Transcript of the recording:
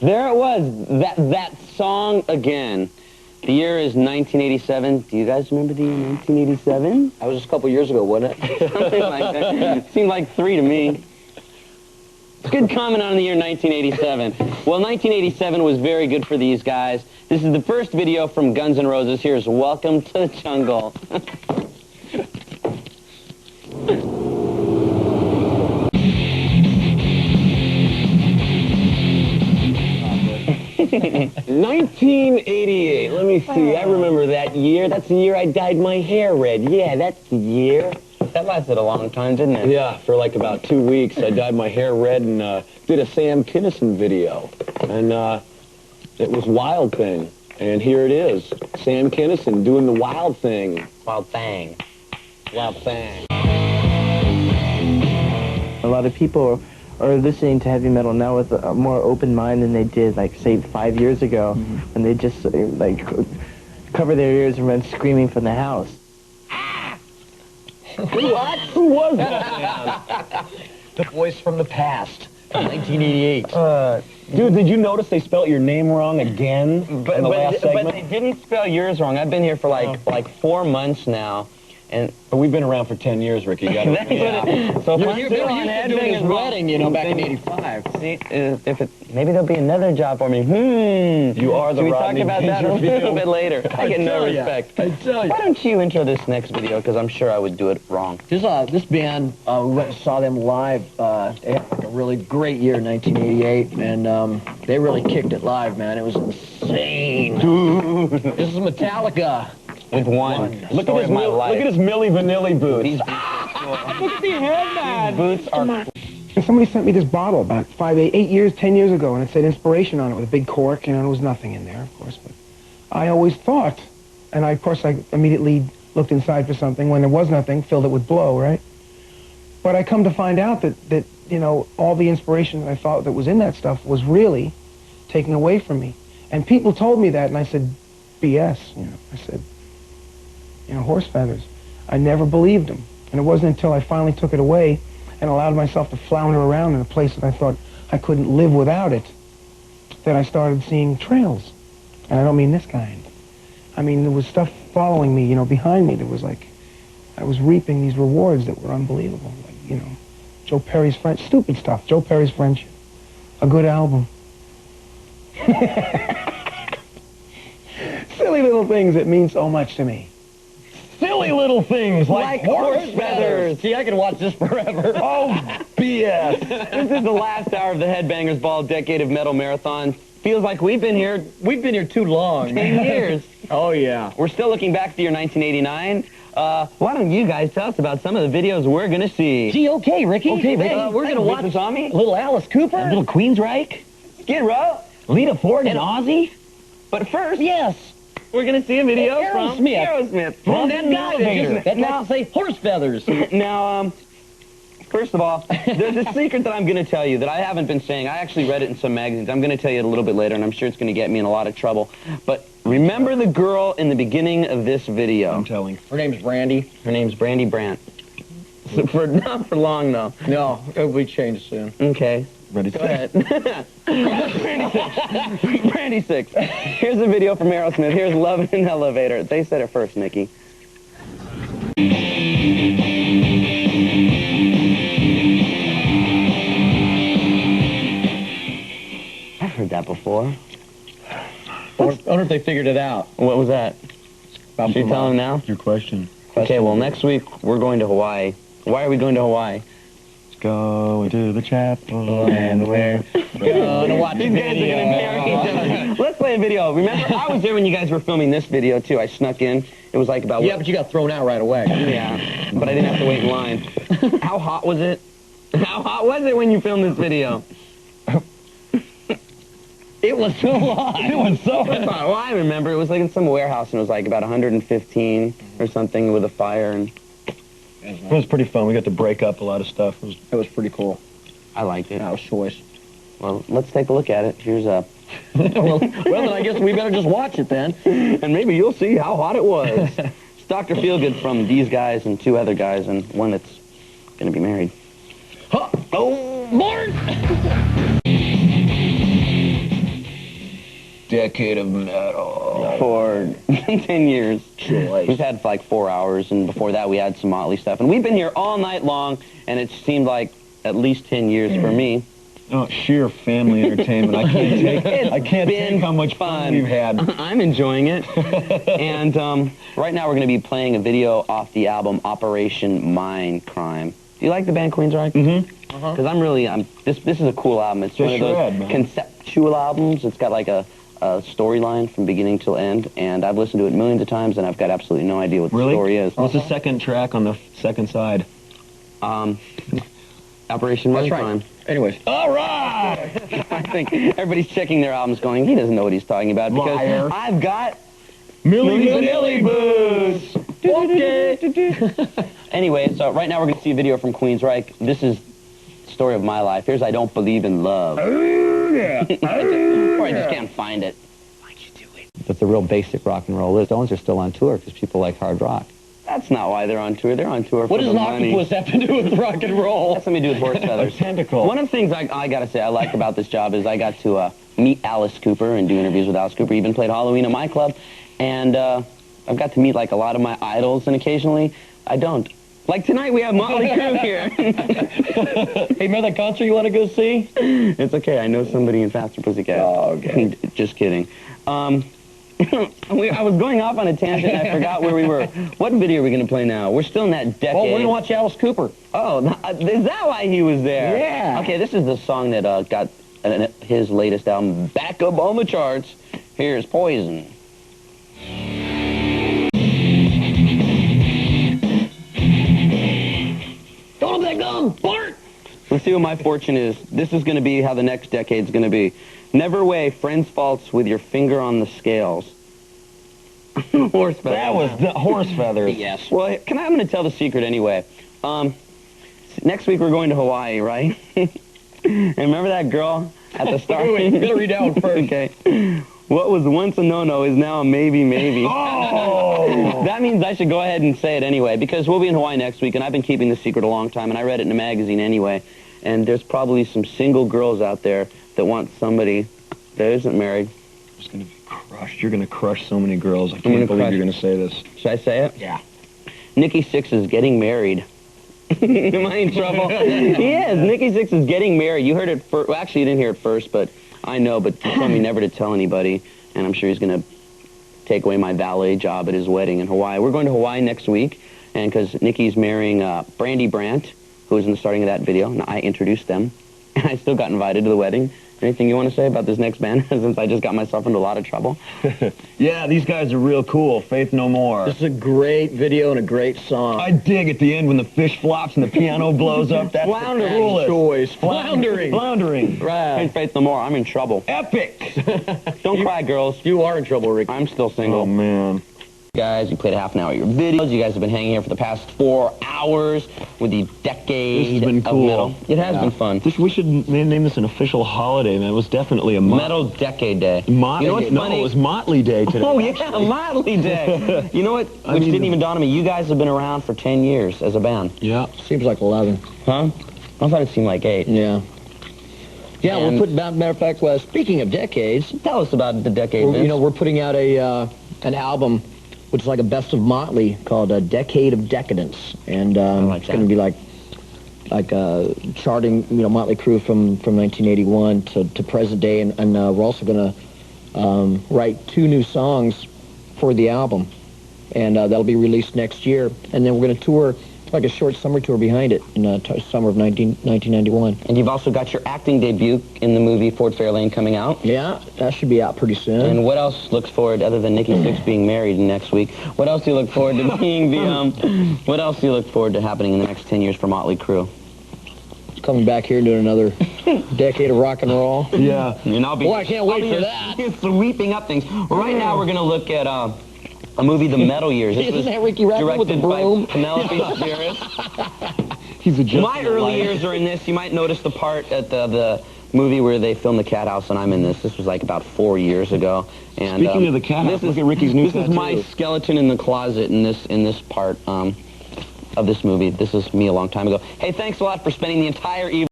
There it was, that song again. The year is 1987. Do you guys remember the year 1987? That was just a couple years ago, wasn't it? Something like that. It seemed like 3 to me. Good comment on the year 1987. Well, 1987 was very good for these guys. This is the first video from Guns N' Roses. Here's Welcome to the Jungle. 1988. Let me see. I remember that year. That's the year I dyed my hair red. Yeah, that's the year. That lasted a long time, didn't it? Yeah, for like about 2 weeks. I dyed my hair red and did a Sam Kinison video. And it was Wild Thing. And here it is. Sam Kinison doing the Wild Thing. Wild Thing. Wild Thing. A lot of people are listening to heavy metal now with a more open mind than they did, like, say, 5 years ago, when they just, like, cover their ears and run screaming from the house. What? Who was that? The voice from the past, from 1988. Dude, did you notice they spelled your name wrong again in the last segment? But they didn't spell yours wrong. I've been here for like 4 months now. But we've been around for 10 years, Ricky. You gotta, So You're used to doing his wedding, you know, back in '85. See, maybe there'll be another job for me. You are the We Rodney talk about that a little bit later. I get no respect. I tell you. Why don't you intro this next video? Because I'm sure I would do it wrong. This band, we went and saw them live. They had like a really great year in 1988, and they really kicked it live, man. It was insane. Dude. This is Metallica. With one. Look at his Milli Vanilli boots. These Look at the headband. boots are... And somebody sent me this bottle about 10 years ago, and it said inspiration on it with a big cork, you know, and there was nothing in there, of course. But I always thought, and of course I immediately looked inside for something. When there was nothing, filled it with blow, right? But I come to find out that you know, all the inspiration that I thought that was in that stuff was really taken away from me. And people told me that, and I said, BS, you know. I said, you know, horse feathers. I never believed them. And it wasn't until I finally took it away and allowed myself to flounder around in a place that I thought I couldn't live without it that I started seeing trails. And I don't mean this kind. I mean, there was stuff following me, you know, behind me. There was like, I was reaping these rewards that were unbelievable. Like, you know, Joe Perry's Friendship, stupid stuff. Joe Perry's Friendship. A good album. Silly little things that mean so much to me. Silly little things like horse feathers. See, I could watch this forever. Oh, BS. This is the last hour of the Headbangers Ball Decade of Metal Marathon. Feels like we've been here too long. 10 years. Oh, yeah. We're still looking back to the year 1989. Why don't you guys tell us about some of the videos we're going to see? Gee, okay, Ricky. Okay, Ricky. We're going to watch Tommy. little Alice Cooper, little Queensryche, Skid Row, Lita Ford, and Ozzy. But first, Yes. we're going to see a video from Aerosmith. Aerosmith. From that guy that now say horse feathers. Now, first of all, there's a secret that I'm going to tell you that I haven't been saying. I actually read it in some magazines. I'm going to tell you it a little bit later, and I'm sure it's going to get me in a lot of trouble. But remember the girl in the beginning of this video. I'm telling. Her name's Brandy. Her name's Brandy Brandt. Not for long, though. No, it'll be changed soon. Okay. Ready? Go ahead. Brandy 6. Here's a video from Aerosmith. Here's Love in an Elevator. They said it first, Mickey. I've heard that before. I wonder if they figured it out. What was that? Should you tell them now? Your question. Okay, well, next week we're going to Hawaii. Why are we going to Hawaii? Going to the chapel and we're Gonna watch These guys are going to marry each other. Let's play a video. Remember, I was there when you guys were filming this video, too. I snuck in. It was like about... Yeah, but you got thrown out right away. Yeah, but I didn't have to wait in line. How hot was it? How hot was it when you filmed this video? It was so hot. It was so hot. Well, I remember. It was like in some warehouse, and it was like about 115 or something with a fire. And it was pretty fun. We got to break up a lot of stuff. It was pretty cool. I liked it. That was choice. Well, let's take a look at it. Here's a... well, then I guess we better just watch it then. And maybe you'll see how hot it was. It's Dr. Feelgood from these guys and 2 other guys and one that's going to be married. Huh. Oh, Mort! decade of metal. For 10 years. Choice. We've had like 4 hours, and before that we had some Motley stuff. And we've been here all night long, and it seemed like at least 10 years for me. Oh, sheer family entertainment. I can't take how much fun we've had. I'm enjoying it. And right now we're going to be playing a video off the album Operation Mindcrime. Do you like the band Queensryche? Mm-hmm. Because this is a cool album. It's one of those conceptual albums. It's got like a storyline from beginning till end, and I've listened to it millions of times, and I've got absolutely no idea what the story is. What's the second track on the second side? Operation Mindcrime. Right. Anyways. All right! I think everybody's checking their albums going, he doesn't know what he's talking about, because Liar. I've got Milli Vanilli Boots! Okay. Anyway, so right now we're going to see a video from Queensryche. This is the story of my life. Here's I Don't Believe in Love. Or I just can't find it. Why'd you do it? But the real basic rock and roll is Stones are still on tour because people like hard rock. That's not why they're on tour. They're on tour for What does the an money. octopus have to do with rock and roll? That's something to do with horse feathers. Tentacle. One of the things I got to say I like about this job is I got to meet Alice Cooper and do interviews with Alice Cooper. Even played Halloween at my club. And I've got to meet like a lot of my idols, and occasionally I don't. Like tonight we have Motley Crue here. Hey, remember that concert you want to go see? It's okay. I know somebody in Faster Pussycat. Oh, okay. Just kidding. I was going off on a tangent and I forgot where we were. What video are we going to play now? We're still in that decade. Well, we're going to watch Alice Cooper. Oh, is that why he was there? Yeah. Okay, this is the song that got his latest album back up on the charts. Here's Poison. Don't let go, Bart! Let's see what my fortune is. This is going to be how the next decade's going to be. Never weigh friends' faults with your finger on the scales. Horse feathers. That was the horse feathers. Yes. Well, I'm going to tell the secret anyway. Next week we're going to Hawaii, right? And remember that girl at the start? Wait, you got to read that one first. Okay. What was once a no-no is now a maybe. Oh! That means I should go ahead and say it anyway, because we'll be in Hawaii next week, and I've been keeping this secret a long time, and I read it in a magazine anyway. And there's probably some single girls out there that want somebody that isn't married. It's going to be crushed. You're going to crush so many girls. I can't believe you're going to say this. Should I say it? Yeah. Nikki Sixx is getting married. Am I in trouble? He is. Nikki Sixx is getting married. You heard it first. Well, actually, you didn't hear it first, but I know. But he told me never to tell anybody, and I'm sure he's going to take away my valet job at his wedding in Hawaii. We're going to Hawaii next week, and because Nikki's marrying Brandy Brandt, who was in the starting of that video, and I introduced them, and I still got invited to the wedding. Anything you want to say about this next band, since I just got myself into a lot of trouble? Yeah, these guys are real cool. Faith No More. This is a great video and a great song. I dig at the end when the fish flops and the piano blows up. That's Floundering. the coolest. Choice. Floundering. Floundering. Hey, Faith No More, I'm in trouble. Epic. Don't cry, girls. You are in trouble, Rick. I'm still single. Oh, man. Guys, you played a half an hour of your videos. You guys have been hanging here for the past 4 hours with the decade This has been of cool. metal. It has been fun. We should name this an official holiday, man. It was definitely a Metal Decade Day. You know what's funny? No, it was Motley Day today. Oh, yeah, Motley Day. You know what? Which didn't even dawn on me. You guys have been around for 10 years as a band. Yeah. Seems like 11. Huh? I thought it seemed like 8. Yeah. Yeah, And- we're putting, matter of fact, speaking of decades, Tell us about the decade, Vince. you know, we're putting out an album which is like a best of Motley called A Decade of Decadence. And like it's that. going to be like charting, you know, Motley Crue from 1981 to present day. And we're also going to write 2 new songs for the album. And that'll be released next year. And then we're going to tour, like a short summer tour behind it in summer of 1991. And you've also got your acting debut in the movie Ford Fairlane coming out. Yeah, that should be out pretty soon. And what else looks forward, other than Nikki Sixx being married next week, what else do you look forward to being what else do you look forward to happening in the next 10 years for Motley Crue? Coming back here and doing another decade of rock and roll. Yeah. And I'll be, Boy, I can't wait I'll be for that. Sweeping up things. Right now we're going to look at a movie, The Metal Years. This Isn't was that Ricky Rachtman with the directed broom? by Penelope Spheris. He's a My early years are in this. You might notice the part at the movie where they filmed the cat house, and I'm in this. This was like about 4 years ago. And Speaking of the cat house, this look at Ricky's new This is my tattoo. skeleton in the closet in this part of this movie. This is me a long time ago. Hey, thanks a lot for spending the entire evening.